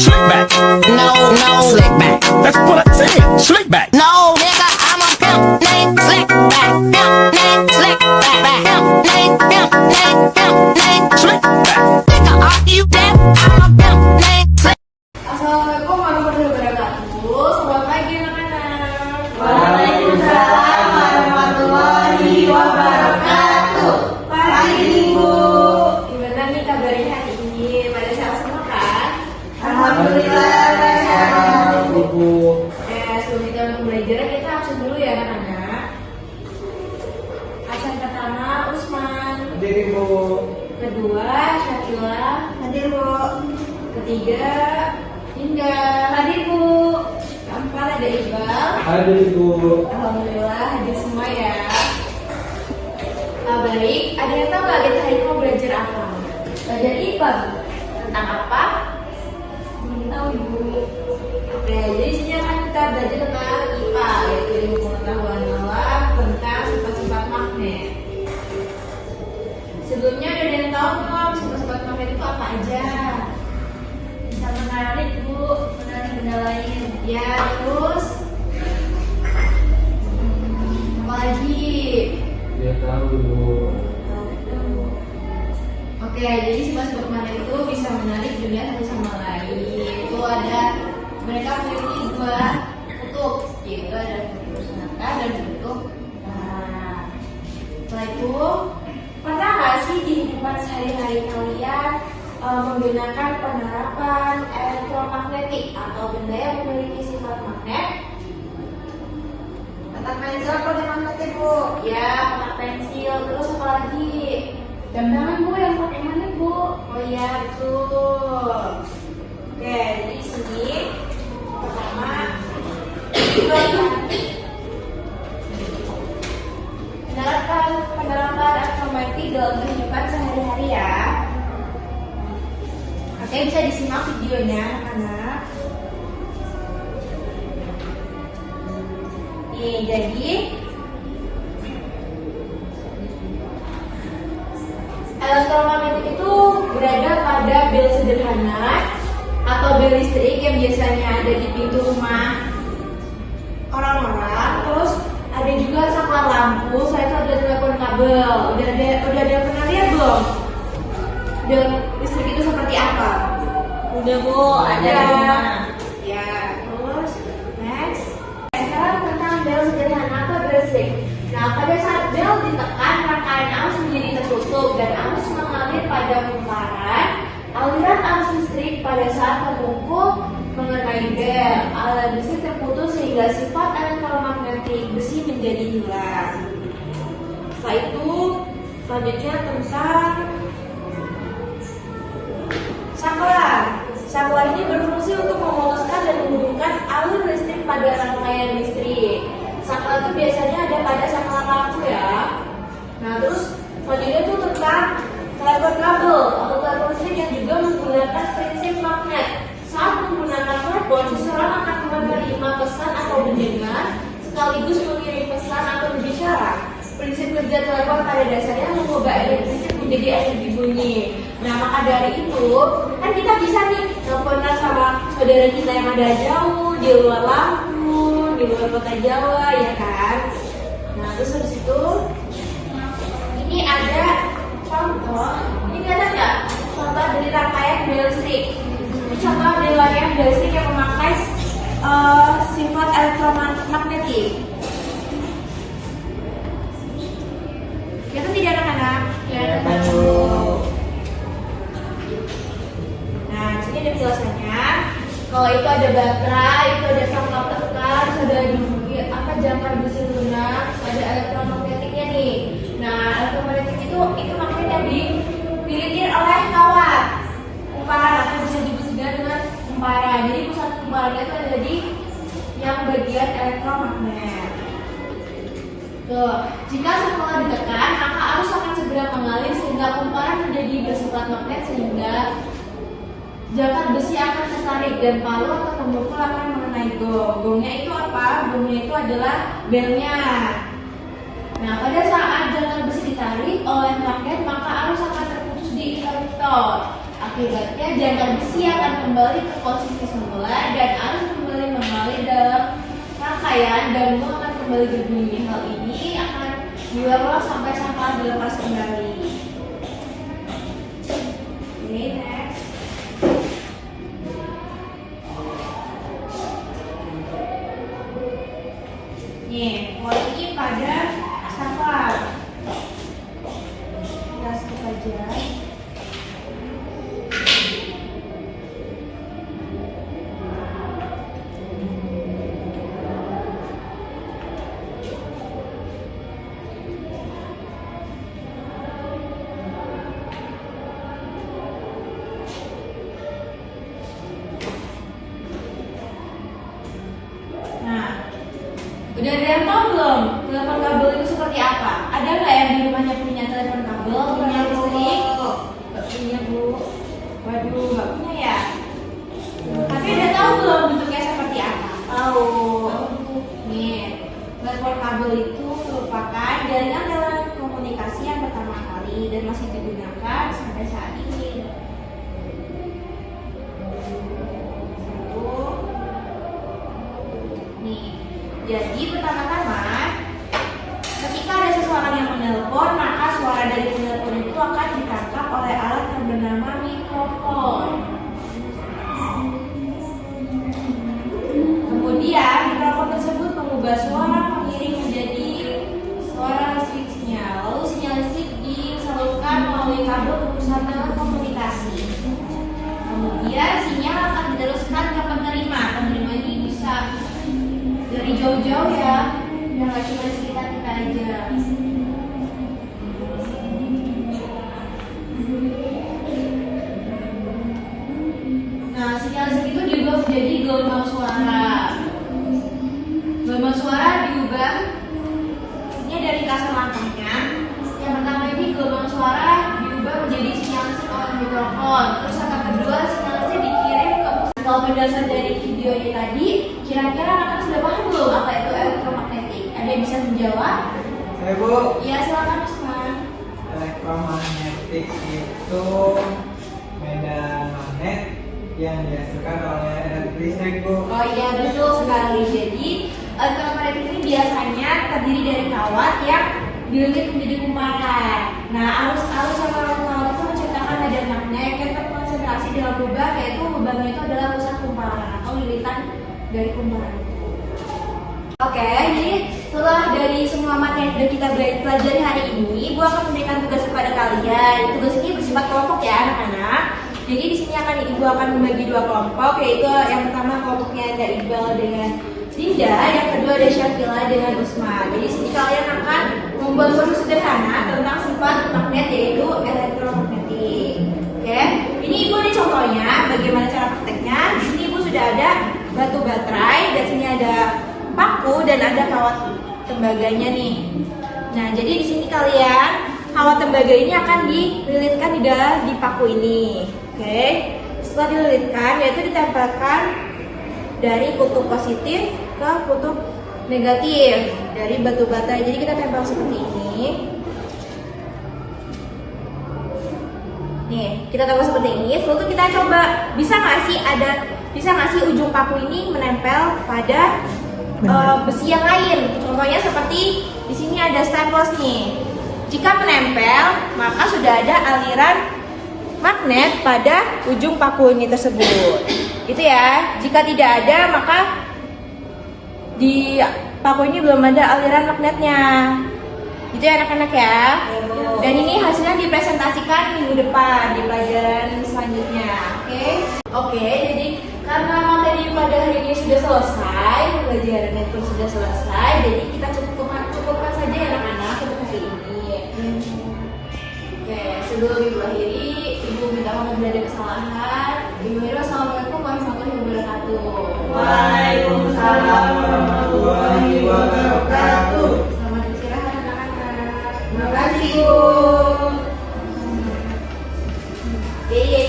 Slick back. No, slick back. That's what I said. Slick back. No, nigga, I'm a pimp named Slick Back. Pimp named Slick Back. Pimp named Slick back. Nigga, are you deaf? I'm a pimp named Slick. Assalamualaikum warahmatullahi wabarakatuh. Selamat pagi anak-anak. Waalaikumsalam warahmatullahi wabarakatuh. Pagi Ibu. Gimana nih kabarnya hari ini? Pada sehat semua kan? Alhamdulillah sehat Ibu. Sebelum kita belajar kita absen dulu ya anak-anak. Absen pertama Usman. Hadir Ibu. Kedua Syakila. Hadir Bu. Ketiga Indah. Hadir Bu. Keempat ada Iqbal. Hadir Ibu. Alhamdulillah hadir semua ya. Baik, ada yang tahu nggak kita hari ini mau belajar apa? Belajar IPA. Tentang apa? Belum tahu Ibu. Oke, jadi sini akan kita belajar tentang IPA, yaitu ilmu pengetahuan alam tentang sifat-sifat magnet. Sebelumnya ada yang tahu belum sifat-sifat magnet itu apa aja? Bisa menarik Bu, menarik benda lain. Ya, terus apa lagi? Dia tahu Ibu. Oke, jadi sifat-sifat magnet itu bisa menarik dunia satu sama lain. Itu ada mereka memiliki dua kutub, yaitu ada kutub senaka dan kutub utara. Setelah itu, pernah nggak sih di kehidupan sehari-hari kalian menggunakan penerapan elektromagnetik atau benda yang memiliki sifat magnet? Kotak pensil kotak magnet Ibu. Ya, kotak pensil. Terus apa lagi? Jam tangan Bu yang pakai magnet Bu. Oh iya, betul. Oke, jadi sini pertama penerapan elektromagnetik dalam kehidupan sehari-hari ya. Oke, bisa disimak videonya anak-anak. Nih, jadi elektromagnetik itu berada pada bel sederhana atau bel listrik yang biasanya ada di pintu rumah orang-orang. Terus ada juga saklar lampu, selain itu ada telepon kabel. Udah ada yang pernah lihat belum? Bel listrik itu seperti apa? Udah Bu, ada di rumah. Ya, terus next. Sekarang tentang bel sederhana atau bel listrik. Nah, pada saat bel ditekan, rangkaian arus menjadi tertutup dan arus mengalir pada kumparan. Aliran arus listrik pada saat terpukul mengenai bel, aliran listrik terputus sehingga sifat elektromagnetik besi menjadi hilang. Setelah itu, selanjutnya tentang saklar. Saklar ini berfungsi untuk memutuskan dan menghubungkan alur listrik pada rangkaian listrik. Saklar itu biasanya ada pada saklar lampu ya. Nah, terus selanjutnya itu tentang telepon kabel atau telepon listrik yang juga menggunakan prinsip magnet. Saat menggunakan telepon, seseorang akan menerima pesan atau mendengar sekaligus mengirim pesan atau berbicara. Prinsip kerja telepon pada dasarnya mengubah energi menjadi energi bunyi. Nah, maka dari itu kan kita bisa nih teleponan sama saudara kita yang ada jauh di luar Lampung, di luar kota Jawa, ya kan? Nah, terus habis itu ini ada contoh. Ini ada nggak contoh dari rangkaian bel listrik? Ini contoh dari rangkaian bel listrik yang memakai sifat elektromagnetik. Itu tidak anak-anak? Ya Bu. Nah, di sini ada penjelasannya. Kalau itu ada baterai, itu ada saklar tekan, ada apa jangkar besi lunak, ada elektromagnetiknya nih. Nah, elektromagnetik itu magnet yang dimiliki oleh kawat kumparan atau bisa disebut juga dengan kumparan. Jadi pusat kumparannya itu ada di yang bagian elektromagnet. Tuh, jika saklar ditekan, maka arus akan segera mengalir sehingga kumparan menjadi bersifat magnet sehingga jangkar besi akan tertarik dan palu atau pemukul akan mengenai gong. Gongnya itu apa? Gongnya itu adalah belnya. Nah, pada saat jangkar besi ditarik oleh magnet, maka arus akan terputus di interruptor Akibatnya jangkar besi akan kembali ke posisi semula dan arus kembali mengalir dalam rangkaian dan bom akan kembali berbunyi. Hal ini akan diulang sampai sampah dilepas kembali. Oke, next. Nih, ini pada sampah. Kita skip aja. Udah ada yang tahu belum telepon kabel itu seperti apa? Ada nggak yang di rumahnya punya telepon kabel, punya listrik? Nggak punya, Bu. Waduh, nggak punya ya? Tapi udah tahu belum bentuknya seperti apa? Tahu. Nih, telepon kabel itu merupakan jaringan telekomunikasi yang pertama kali dan masih digunakan sampai saat ini. Jadi pertama-tama ketika ada seseorang yang menelpon, maka suara dari penelpon itu akan ditangkap oleh alat yang bernama mikrofon. Kemudian mikrofon tersebut mengubah suara pengiring menjadi suara listrik sinyal. Lalu sinyal listrik disalurkan melalui kabel ke pusat telekomunikasi. Kemudian sinyal akan diteruskan ke penerima. Penerima ini bisa dari jauh-jauh ya, biar nggak cuma di sekitar kita aja. Nah, sinyal listrik itu diubah menjadi gelombang suara. Gelombang suara diubah ini dari kasar langkahnya. Yang pertama ini gelombang suara diubah menjadi sinyal listrik oleh mikrofon. Terus yang kedua sinyal listrik dikirim ke pusat. Kalau berdasar dari video ini tadi, kira-kira anak-anak sudah paham belum apa itu elektromagnetik? Ada yang bisa menjawab? Saya, Bu. Iya, silakan Usman. Elektromagnetik itu medan magnet yang dihasilkan oleh listrik, Bu. Oh iya, betul sekali. Jadi elektromagnetik ini biasanya terdiri dari kawat yang dililit menjadi kumparan. Nah, arus-arus yang kawat itu menciptakan medan magnet yang terkonsentrasi dalam lubang, yaitu lubangnya itu adalah pusat kumparan atau lilitan dari kumparan. Oke, jadi setelah dari semua materi yang sudah kita pelajari hari ini, Bu akan memberikan tugas kepada kalian. Tugas ini bersifat kelompok ya anak-anak. Jadi di sini Ibu akan membagi dua kelompok, yaitu yang pertama kelompoknya ada Iqbal dengan Dinda, yang kedua ada Syafila dengan Usman. Jadi di sini kalian akan membuat modul sederhana tentang sifat magnet, yaitu elektromagnetik. Oke, ini Ibu ada contohnya bagaimana cara prakteknya. Di sini Ibu sudah ada batu baterai, dan sini ada paku dan ada kawat tembaganya nih. Nah, jadi di sini kalian kawat tembaga ini akan dililitkan di paku ini. Oke. Setelah dililitkan, yaitu ditempelkan dari kutub positif ke kutub negatif dari batu bata. Jadi kita tempel seperti ini. Nih, kita tempel seperti ini. Lalu kita coba bisa nggak sih ujung paku ini menempel pada besi yang lain. Contohnya seperti di sini ada staples nih. Jika menempel, maka sudah ada aliran magnet pada ujung paku ini tersebut. Gitu ya. Jika tidak ada, maka di paku ini belum ada aliran magnetnya. Gitu ya anak-anak ya. Dan ini hasilnya dipresentasikan minggu depan di pelajaran selanjutnya. Oke, jadi karena materi pada hari ini sudah selesai, pelajarannya pun sudah selesai, jadi kita cukupkan saja ya anak-anak untuk hari ini. Oke, sebelum Ibu akhiri, Ibu minta maaf bila ada kesalahan. Ibu akhiri, wassalamualaikum warahmatullahi wabarakatuh. Waalaikumsalam warahmatullahi wabarakatuh. Selamat istirahat anak-anak. Terima kasih, Bu. Oke.